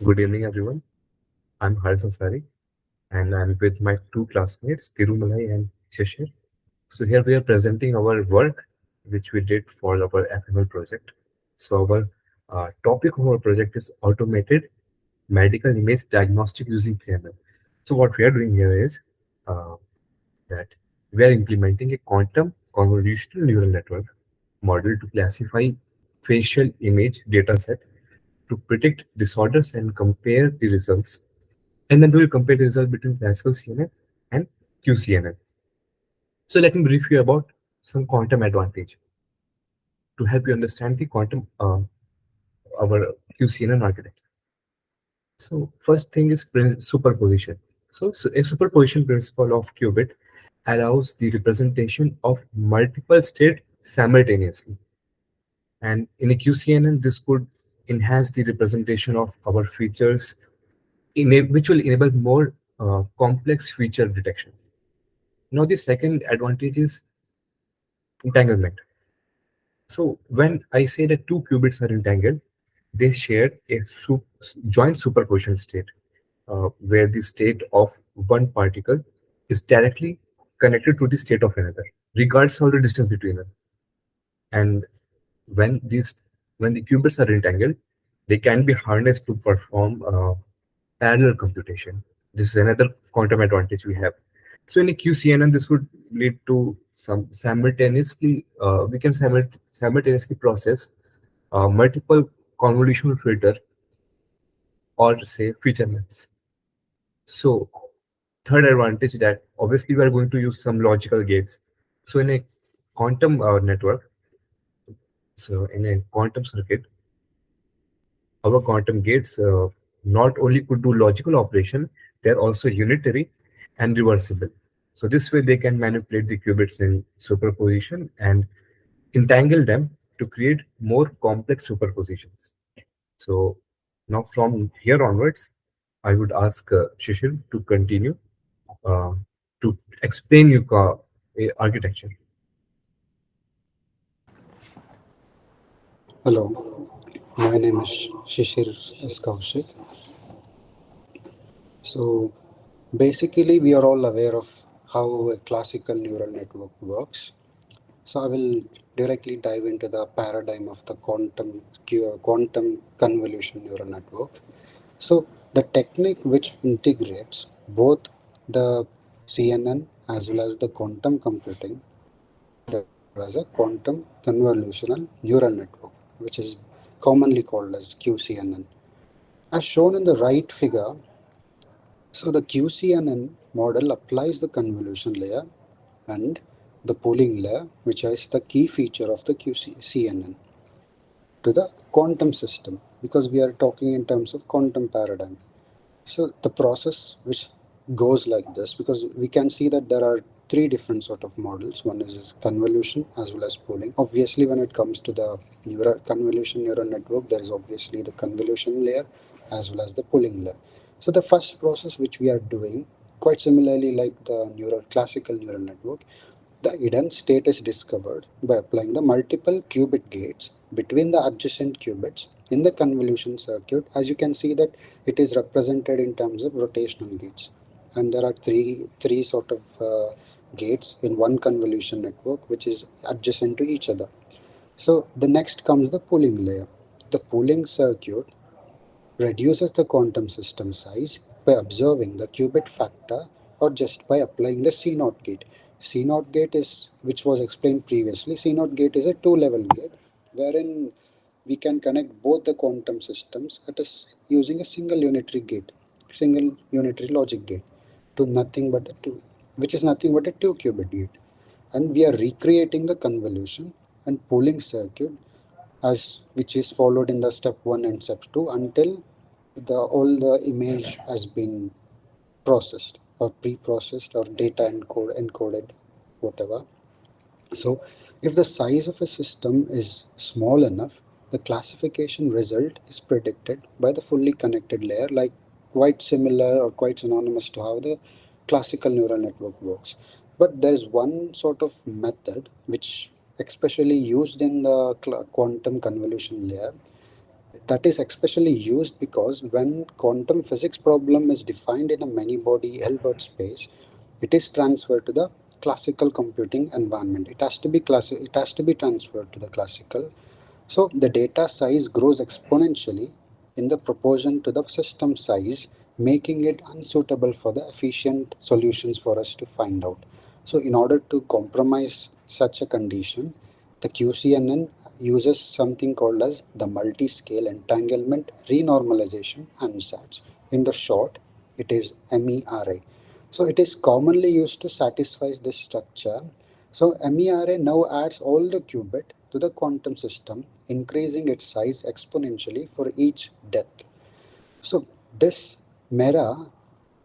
Good evening, everyone. I'm Haris Ansari, and I'm with my two classmates, Tirumalai and Shishir. So here we are presenting our work, which we did for our FML project. So our topic of our project is automated medical image diagnostic using FML. So what we are doing here is uh, that we are implementing a quantum convolutional neural network model to classify facial image dataset to predict disorders and compare the results. And then we will compare the result between classical CNN and QCNN. So let me brief you about some quantum advantage to help you understand the quantum our QCNN architecture. So first thing is superposition. So a superposition principle of qubit allows the representation of multiple state simultaneously. And in a QCNN, this could enhance the representation of our features, which will enable more complex feature detection. Now, the second advantage is entanglement. So when I say that two qubits are entangled, they share a joint superposition state, where the state of one particle is directly connected to the state of another, regardless of the distance between them. And when these when the qubits are entangled, they can be harnessed to perform parallel computation. This is another quantum advantage we have. So in a QCNN, this would lead to some we can simultaneously process multiple convolutional filter or say feature maps. So third advantage that obviously we are going to use some logical gates. So in a quantum network, so in a quantum circuit, our quantum gates not only could do logical operation, they're also unitary and reversible. So this way they can manipulate the qubits in superposition and entangle them to create more complex superpositions. So now from here onwards, I would ask Shishir to continue uh, to explain your architecture. Hello, my name is Shishir S. Kaushik. So, basically, we are all aware of how a classical neural network works. So, I will directly dive into the paradigm of the quantum convolution neural network. So, the technique which integrates both the CNN as well as the quantum computing as a quantum convolutional neural network, which is commonly called as QCNN. As shown in the right figure, so the QCNN model applies the convolution layer and the pooling layer, which is the key feature of the QCNN, to the quantum system, because we are talking in terms of quantum paradigm. So the process which goes like this, because we can see that there are three different sort of models. One is convolution as well as pooling. Obviously, when it comes to the convolution neural network, there is obviously the convolution layer as well as the pooling layer. So the first process which we are doing, quite similarly like the classical neural network, the hidden state is discovered by applying the multiple qubit gates between the adjacent qubits in the convolution circuit. As you can see that it is represented in terms of rotational gates, and there are three sort of gates in one convolution network which is adjacent to each other. So the next comes the pooling layer. The pooling circuit reduces the quantum system size by observing the qubit factor or just by applying the C0 gate. C0 gate is, which was explained previously, C0 gate is a two-level gate wherein we can connect both the quantum systems using a single unitary logic gate to nothing but a two, which is nothing but a two qubit gate. And we are recreating the convolution and pooling circuit as which is followed in the step 1 and step 2 until the all the image has been processed or pre-processed or data encoded, whatever. So if the size of a system is small enough, the classification result is predicted by the fully connected layer, like quite similar or quite synonymous to how the classical neural network works. But there is one sort of method which especially used in the quantum convolution layer, That is especially used because when quantum physics problem is defined in a many-body Hilbert space, it is transferred to the classical computing environment. It has to be transferred to the classical. So the data size grows exponentially in the proportion to the system size, making it unsuitable for the efficient solutions for us to find out. So in order to compromise such a condition, the QCNN uses something called as the multi-scale entanglement renormalization ansatz. In the short, it is MERA. So it is commonly used to satisfy this structure. So MERA now adds all the qubit to the quantum system, increasing its size exponentially for each depth. So this MERA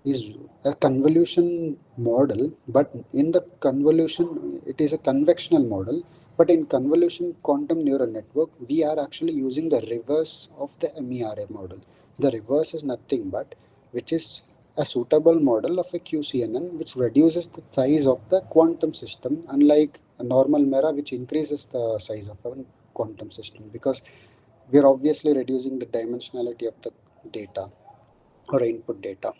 is a convolution model, but in the convolution, it is a convectional model. But in convolution quantum neural network, we are actually using the reverse of the MERA model. The reverse is nothing but which is a suitable model of a QCNN which reduces the size of the quantum system, unlike a normal MERA which increases the size of a quantum system, because we are obviously reducing the dimensionality of the data or input data.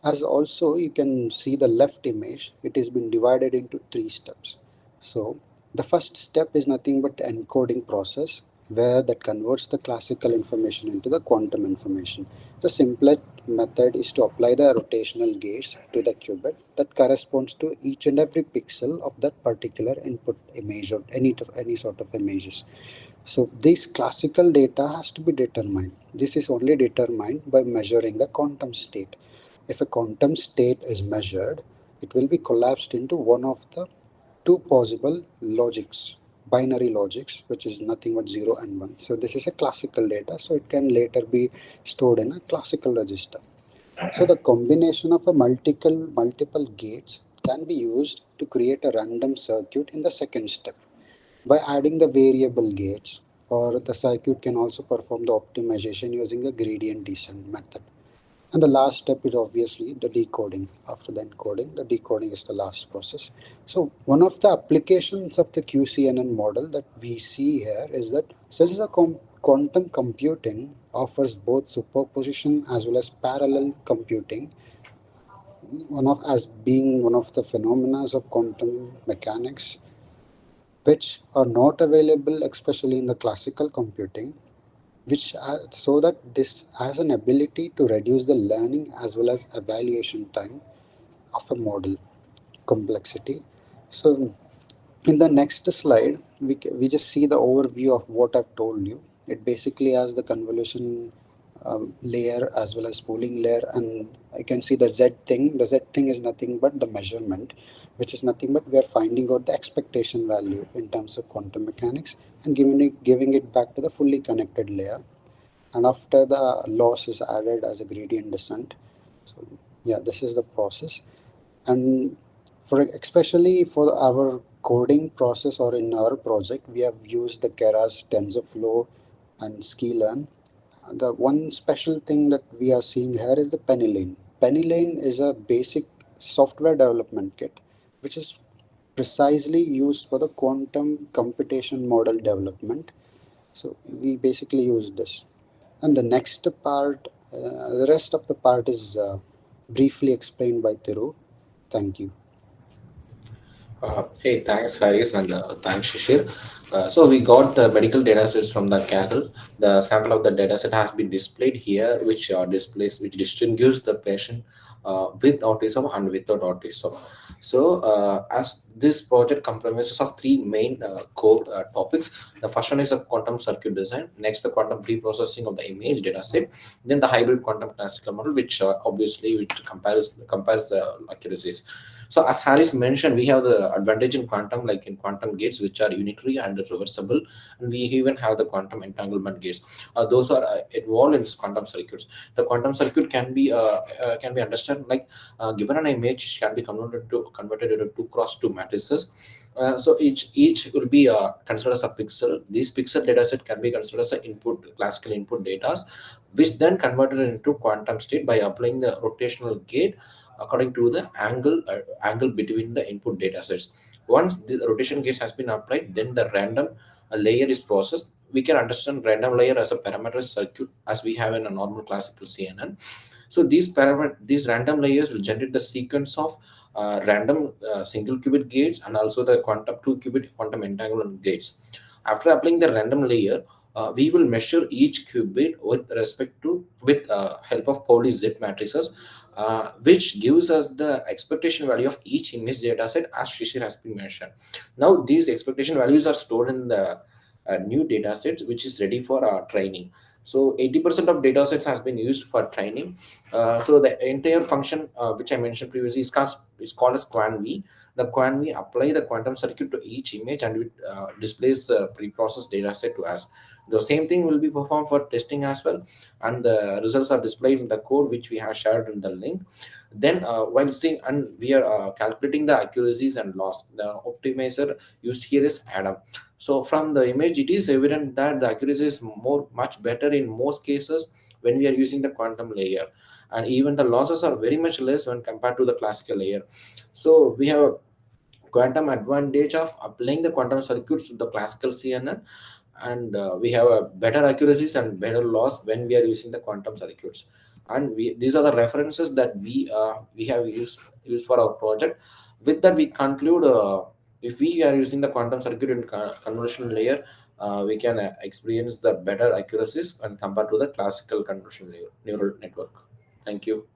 As also you can see the left image, it has been divided into three steps. So the first step is nothing but the encoding process where that converts the classical information into the quantum information. The simplest method is to apply the rotational gates to the qubit that corresponds to each and every pixel of that particular input image or any sort of images. So this classical data has to be determined. This is only determined by measuring the quantum state. If a quantum state is measured, it will be collapsed into one of the two possible logics, binary logics, which is nothing but 0 and 1. So this is a classical data, so it can later be stored in a classical register. So the combination of a multiple gates can be used to create a random circuit in the second step. By adding the variable gates, or the circuit can also perform the optimization using a gradient descent method. And the last step is obviously the decoding. After the encoding, the decoding is the last process. So one of the applications of the QCNN model that we see here is that since the quantum computing offers both superposition as well as parallel computing, one of as being one of the phenomena of quantum mechanics, which are not available especially in the classical computing, which so that this has an ability to reduce the learning as well as evaluation time of a model complexity. So in the next slide, we just see the overview of what I've told you. It basically has the convolution layer as well as pooling layer, and I can see the Z thing. The Z thing is nothing but the measurement, which is nothing but we are finding out the expectation value in terms of quantum mechanics and giving it back to the fully connected layer. And after the loss is added as a gradient descent. So yeah, this is the process. And for especially for our coding process or in our project, we have used the Keras, TensorFlow, and Sklearn. The one special thing that we are seeing here is the Penny Lane is a basic software development kit, which is precisely used for the quantum computation model development. So we basically use this. And the next part, the rest of the part is briefly explained by Thiru. Thank you. Hey, thanks, Haris, and thanks, Shishir. So we got the medical data sets from the Kaggle. The sample of the data set has been displayed here, which distinguishes the patient with autism and without autism. So, as this project comprises of three main core topics. The first one is a quantum circuit design. Next, the quantum pre-processing of the image data set. Then the hybrid quantum classical model, which obviously which compares the accuracies. So as Harris mentioned, we have the advantage in quantum, like in quantum gates, which are unitary and reversible, and we even have the quantum entanglement gates. Those are involved in this quantum circuits. The quantum circuit can be understood like given an image can be converted into two cross two matrices. So each will be considered as a pixel. This pixel data set can be considered as a input classical input data, which then converted into quantum state by applying the rotational gate according to the angle between the input data sets. Once the rotation gates has been applied, then the random layer is processed, we can understand random layer as a parameterized circuit as we have in a normal classical CNN. So these random layers will generate the sequence of random single qubit gates and also the quantum 2 qubit quantum entanglement gates. After applying the random layer, we will measure each qubit with respect to with help of Pauli Z matrices, which gives us the expectation value of each image data set as Shishir has been mentioned. Now these expectation values are stored in the new data sets which is ready for training. So 80% of data sets has been used for training. So the entire function which I mentioned previously is called as QuanV. The QuanV apply the quantum circuit to each image and it displays pre-processed data set to us. The same thing will be performed for testing as well, and the results are displayed in the code which we have shared in the link. Then while seeing and we are calculating the accuracies and loss, the optimizer used here is Adam. So from the image, it is evident that the accuracy is much better in most cases when we are using the quantum layer, and even the losses are very much less when compared to the classical layer. So we have a quantum advantage of applying the quantum circuits to the classical CNN, and we have a better accuracies and better loss when we are using the quantum circuits. And these are the references that we have used for our project. With that, we conclude, if we are using the quantum circuit in convolutional layer, we can experience the better accuracies when compared to the classical convolutional neural network. Thank you.